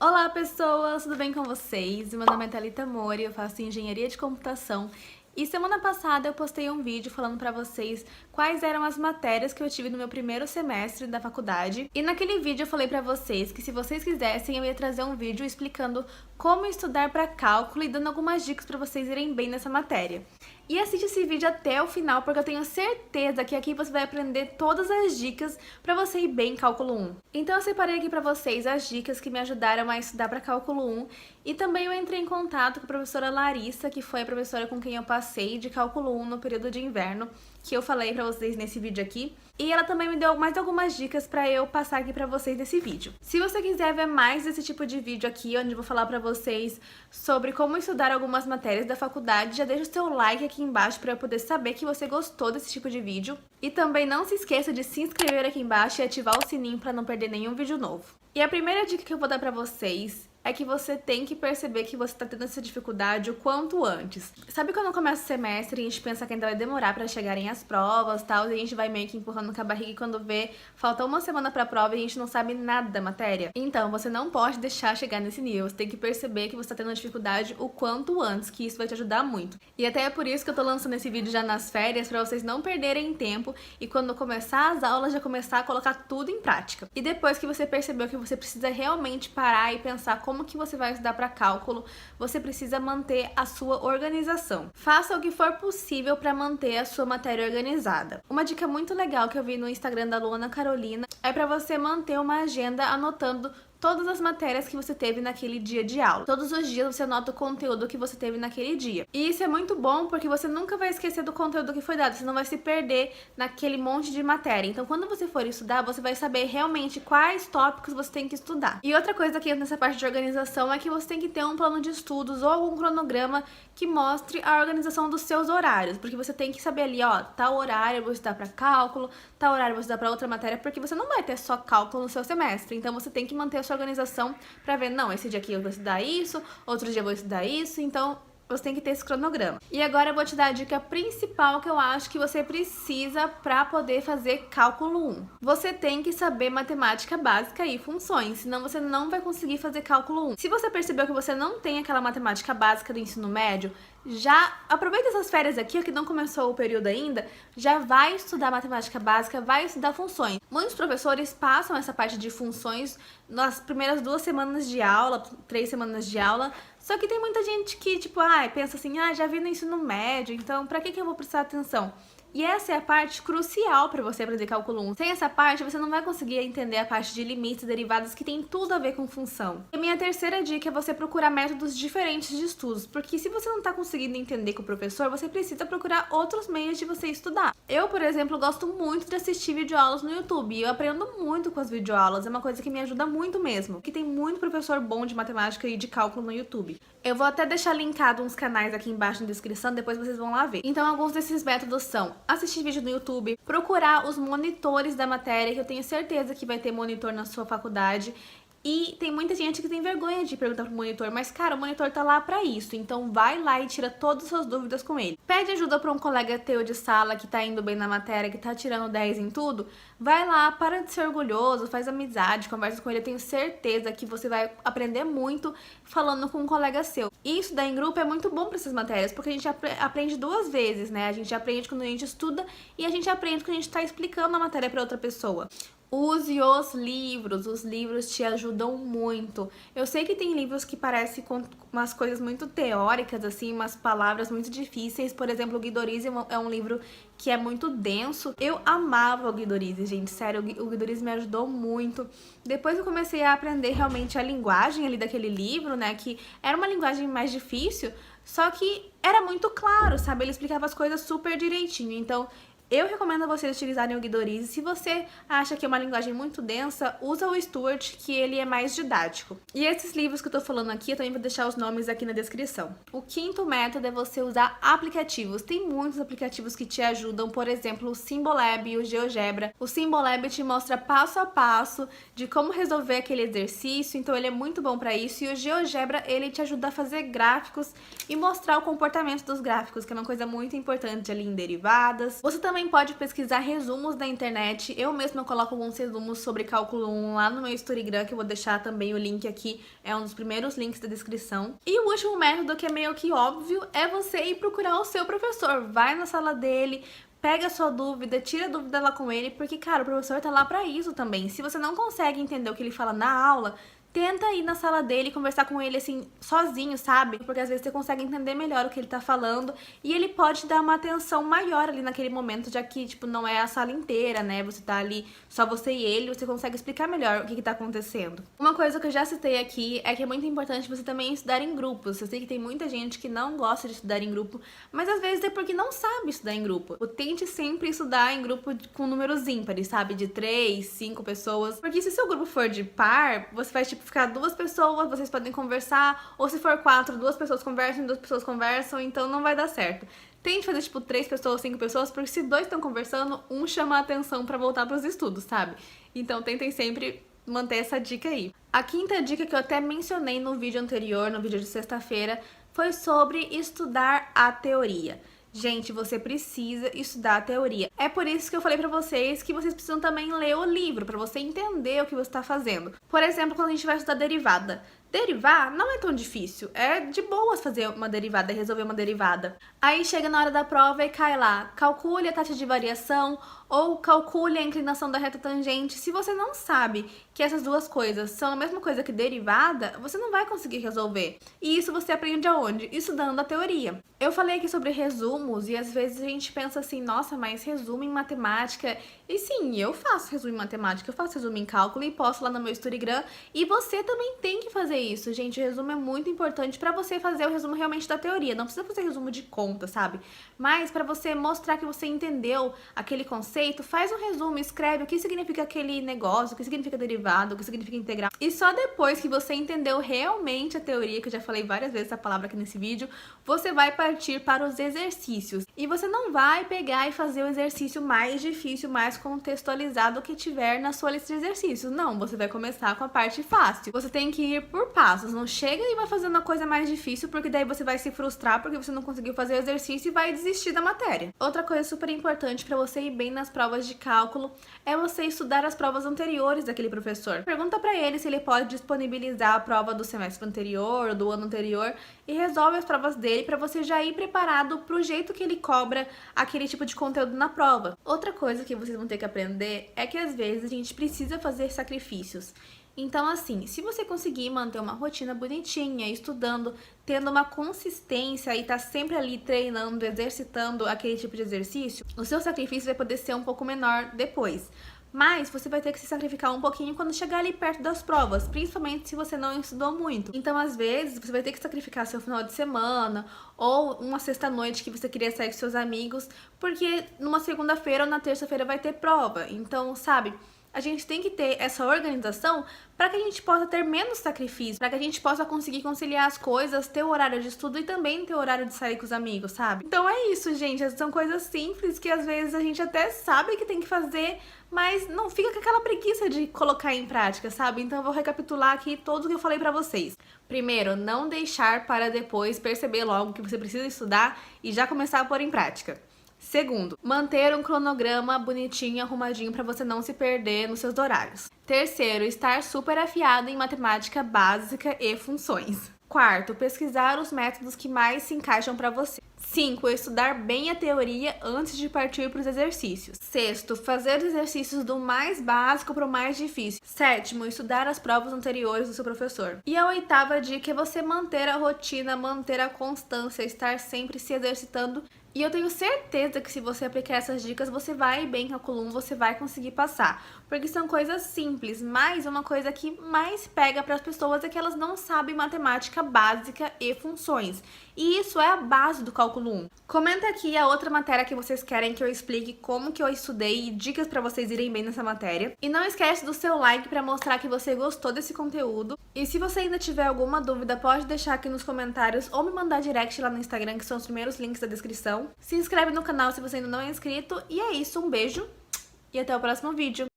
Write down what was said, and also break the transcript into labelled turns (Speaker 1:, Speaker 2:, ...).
Speaker 1: Olá pessoas, tudo bem com vocês? Meu nome é Thalita Mori, eu faço engenharia de computação e semana passada eu postei um vídeo falando pra vocês quais eram as matérias que eu tive no meu primeiro semestre da faculdade. E naquele vídeo eu falei pra vocês que se vocês quisessem eu ia trazer um vídeo explicando como estudar pra cálculo e dando algumas dicas pra vocês irem bem nessa matéria. E assiste esse vídeo até o final, porque eu tenho certeza que aqui você vai aprender todas as dicas para você ir bem em Cálculo 1. Então eu separei aqui para vocês as dicas que me ajudaram a estudar para Cálculo 1 e também eu entrei em contato com a professora Larissa, que foi a professora com quem eu passei de Cálculo 1 no período de inverno, que eu falei para vocês nesse vídeo aqui. E ela também me deu mais algumas dicas para eu passar aqui para vocês nesse vídeo. Se você quiser ver mais desse tipo de vídeo aqui, onde eu vou falar para vocês sobre como estudar algumas matérias da faculdade, já deixa o seu like aqui embaixo para eu poder saber que você gostou desse tipo de vídeo. E também não se esqueça de se inscrever aqui embaixo e ativar o sininho para não perder nenhum vídeo novo. E a primeira dica que eu vou dar para vocês é que você tem que perceber que você tá tendo essa dificuldade o quanto antes. Sabe quando começa o semestre e a gente pensa que ainda vai demorar pra chegarem as provas e tal, e a gente vai meio que empurrando com a barriga e quando vê, falta uma semana pra prova e a gente não sabe nada da matéria? Então, você não pode deixar chegar nesse nível, você tem que perceber que você tá tendo dificuldade o quanto antes, que isso vai te ajudar muito. E até é por isso que eu tô lançando esse vídeo já nas férias, pra vocês não perderem tempo e quando começar as aulas já começar a colocar tudo em prática. E depois que você percebeu que você precisa realmente parar e pensar como que você vai estudar para cálculo, você precisa manter a sua organização. Faça o que for possível para manter a sua matéria organizada. Uma dica muito legal que eu vi no Instagram da Luana Carolina é para você manter uma agenda anotando todas as matérias que você teve naquele dia de aula. Todos os dias você anota o conteúdo que você teve naquele dia. E isso é muito bom porque você nunca vai esquecer do conteúdo que foi dado, você não vai se perder naquele monte de matéria. Então, quando você for estudar, você vai saber realmente quais tópicos você tem que estudar. E outra coisa que entra nessa parte de organização é que você tem que ter um plano de estudos ou algum cronograma que mostre a organização dos seus horários, porque você tem que saber ali, ó, tal horário eu vou estudar para cálculo, tal horário eu vou estudar para outra matéria, porque você não vai ter só cálculo no seu semestre. Então, você tem que manter a sua organização para ver, não, esse dia aqui eu vou estudar isso, outro dia eu vou estudar isso, então você tem que ter esse cronograma. E agora eu vou te dar a dica principal que eu acho que você precisa para poder fazer cálculo 1. Você tem que saber matemática básica e funções, senão você não vai conseguir fazer cálculo 1. Se você percebeu que você não tem aquela matemática básica do ensino médio, já aproveita essas férias aqui, que não começou o período ainda, já vai estudar matemática básica, vai estudar funções. Muitos professores passam essa parte de funções nas primeiras 2 semanas de aula, 3 semanas de aula, só que tem muita gente que, tipo, pensa assim, já vi no ensino médio, então pra que eu vou prestar atenção? E essa é a parte crucial para você aprender cálculo 1. Sem essa parte, você não vai conseguir entender a parte de limites e derivadas que tem tudo a ver com função. E a minha terceira dica é você procurar métodos diferentes de estudos, porque se você não está conseguindo entender com o professor, você precisa procurar outros meios de você estudar. Eu, por exemplo, gosto muito de assistir videoaulas no YouTube e eu aprendo muito com as videoaulas, é uma coisa que me ajuda muito mesmo, que tem muito professor bom de matemática e de cálculo no YouTube. Eu vou até deixar linkado uns canais aqui embaixo na descrição, depois vocês vão lá ver. Então, alguns desses métodos são assistir vídeo no YouTube, procurar os monitores da matéria, que eu tenho certeza que vai ter monitor na sua faculdade. E tem muita gente que tem vergonha de perguntar pro monitor, mas cara, o monitor tá lá pra isso, então vai lá e tira todas as suas dúvidas com ele. Pede ajuda pra um colega teu de sala que tá indo bem na matéria, que tá tirando 10 em tudo, vai lá, para de ser orgulhoso, faz amizade, conversa com ele, eu tenho certeza que você vai aprender muito falando com um colega seu. E estudar em grupo é muito bom pra essas matérias, porque a gente aprende 2 vezes, né? A gente aprende quando a gente estuda e a gente aprende quando a gente tá explicando a matéria pra outra pessoa. Use os livros te ajudam muito. Eu sei que tem livros que parecem com umas coisas muito teóricas, assim, umas palavras muito difíceis. Por exemplo, o Guidorize é um livro que é muito denso. Eu amava o Guidorize, gente, sério, o Guidorize me ajudou muito. Depois eu comecei a aprender realmente a linguagem ali daquele livro, né, que era uma linguagem mais difícil, só que era muito claro, sabe? Ele explicava as coisas super direitinho, então eu recomendo vocês utilizarem o Guidorize. Se você acha que é uma linguagem muito densa, usa o Stuart, que ele é mais didático. E esses livros que eu tô falando aqui, eu também vou deixar os nomes aqui na descrição. O quinto método é você usar aplicativos. Tem muitos aplicativos que te ajudam, por exemplo, o Symbolab e o GeoGebra. O Symbolab te mostra passo a passo de como resolver aquele exercício, então ele é muito bom para isso. E o GeoGebra, ele te ajuda a fazer gráficos e mostrar o comportamento dos gráficos, que é uma coisa muito importante ali em derivadas. Você também também pode pesquisar resumos na internet. Eu mesma coloco alguns resumos sobre cálculo 1 lá no meu Instagram, que eu vou deixar também o link aqui, é um dos primeiros links da descrição. E o último método, que é meio que óbvio, é você ir procurar o seu professor. Vai na sala dele, pega a sua dúvida, tira a dúvida lá com ele, porque, cara, o professor tá lá pra isso também. Se você não consegue entender o que ele fala na aula, tenta ir na sala dele e conversar com ele, assim, sozinho, sabe? Porque às vezes você consegue entender melhor o que ele tá falando e ele pode dar uma atenção maior ali naquele momento, já que, tipo, não é a sala inteira, né? Você tá ali, só você e ele, você consegue explicar melhor o que tá acontecendo. Uma coisa que eu já citei aqui é que é muito importante você também estudar em grupos. Eu sei que tem muita gente que não gosta de estudar em grupo, mas às vezes é porque não sabe estudar em grupo. Tente sempre estudar em grupo com números ímpares, sabe? De 3, 5 pessoas. Porque se seu grupo for de par, você vai, tipo, ficar 2 pessoas, vocês podem conversar, ou se for 4, 2 pessoas conversam, então não vai dar certo. Tente fazer, tipo, 3 pessoas, 5 pessoas, porque se 2 estão conversando, um chama a atenção pra voltar pros estudos, sabe? Então tentem sempre manter essa dica aí. A quinta dica, que eu até mencionei no vídeo anterior, no vídeo de sexta-feira, foi sobre estudar a teoria. Gente, você precisa estudar a teoria. É por isso que eu falei pra vocês que vocês precisam também ler o livro, pra você entender o que você tá fazendo. Por exemplo, quando a gente vai estudar derivada. Derivar não é tão difícil, é de boas fazer uma derivada, resolver uma derivada. Aí chega na hora da prova e cai lá, calcule a taxa de variação ou calcule a inclinação da reta tangente. Se você não sabe que essas duas coisas são a mesma coisa que derivada, você não vai conseguir resolver. E isso você aprende aonde? Estudando a teoria. Eu falei aqui sobre resumos e às vezes a gente pensa assim, nossa, mas resumo em matemática. E sim, eu faço resumo em matemática, eu faço resumo em cálculo e posto lá no meu Instagram. E você também tem que fazer isso, gente. O resumo é muito importante pra você fazer o resumo realmente da teoria. Não precisa fazer resumo de conta, sabe? Mas pra você mostrar que você entendeu aquele conceito, faz um resumo, escreve o que significa aquele negócio, o que significa derivado, o que significa integral. E só depois que você entendeu realmente a teoria, que eu já falei várias vezes essa palavra aqui nesse vídeo, você vai partir para os exercícios. E você não vai pegar e fazer o exercício mais difícil, mais contextualizado que tiver na sua lista de exercícios. Não, você vai começar com a parte fácil. Você tem que ir por passos, não chega e vai fazendo a coisa mais difícil, porque daí você vai se frustrar porque você não conseguiu fazer o exercício e vai desistir da matéria. Outra coisa super importante para você ir bem nas provas de cálculo é você estudar as provas anteriores daquele professor. Pergunta para ele se ele pode disponibilizar a prova do semestre anterior ou do ano anterior e resolve as provas dele para você já ir preparado pro jeito que ele cobra aquele tipo de conteúdo na prova. Outra coisa que vocês vão ter que aprender é que às vezes a gente precisa fazer sacrifícios. Então, assim, se você conseguir manter uma rotina bonitinha, estudando, tendo uma consistência e tá sempre ali treinando, exercitando aquele tipo de exercício, o seu sacrifício vai poder ser um pouco menor depois. Mas você vai ter que se sacrificar um pouquinho quando chegar ali perto das provas, principalmente se você não estudou muito. Então, às vezes, você vai ter que sacrificar seu final de semana ou uma sexta-noite que você queria sair com seus amigos, porque numa segunda-feira ou na terça-feira vai ter prova. Então, sabe, a gente tem que ter essa organização para que a gente possa ter menos sacrifício, para que a gente possa conseguir conciliar as coisas, ter o horário de estudo e também ter o horário de sair com os amigos, sabe? Então é isso, gente. São coisas simples que às vezes a gente até sabe que tem que fazer, mas não fica com aquela preguiça de colocar em prática, sabe? Então eu vou recapitular aqui tudo que eu falei pra vocês. Primeiro, não deixar para depois perceber logo que você precisa estudar e já começar a pôr em prática. Segundo, manter um cronograma bonitinho, arrumadinho para você não se perder nos seus horários. Terceiro, estar super afiado em matemática básica e funções. Quarto, pesquisar os métodos que mais se encaixam para você. 5. Estudar bem a teoria antes de partir para os exercícios. Sexto, fazer os exercícios do mais básico para o mais difícil. 7. Estudar as provas anteriores do seu professor. E a 8ª dica é você manter a rotina, manter a constância, estar sempre se exercitando. E eu tenho certeza que se você aplicar essas dicas, você vai bem com a Cálculo 1, você vai conseguir passar. Porque são coisas simples, mas uma coisa que mais pega para as pessoas é que elas não sabem matemática básica e funções. E isso é a base do Cálculo 1. Comenta aqui a outra matéria que vocês querem que eu explique como que eu estudei e dicas para vocês irem bem nessa matéria. E não esquece do seu like para mostrar que você gostou desse conteúdo. E se você ainda tiver alguma dúvida, pode deixar aqui nos comentários ou me mandar direct lá no Instagram, que são os primeiros links da descrição. Se inscreve no canal se você ainda não é inscrito. E é isso, um beijo e até o próximo vídeo.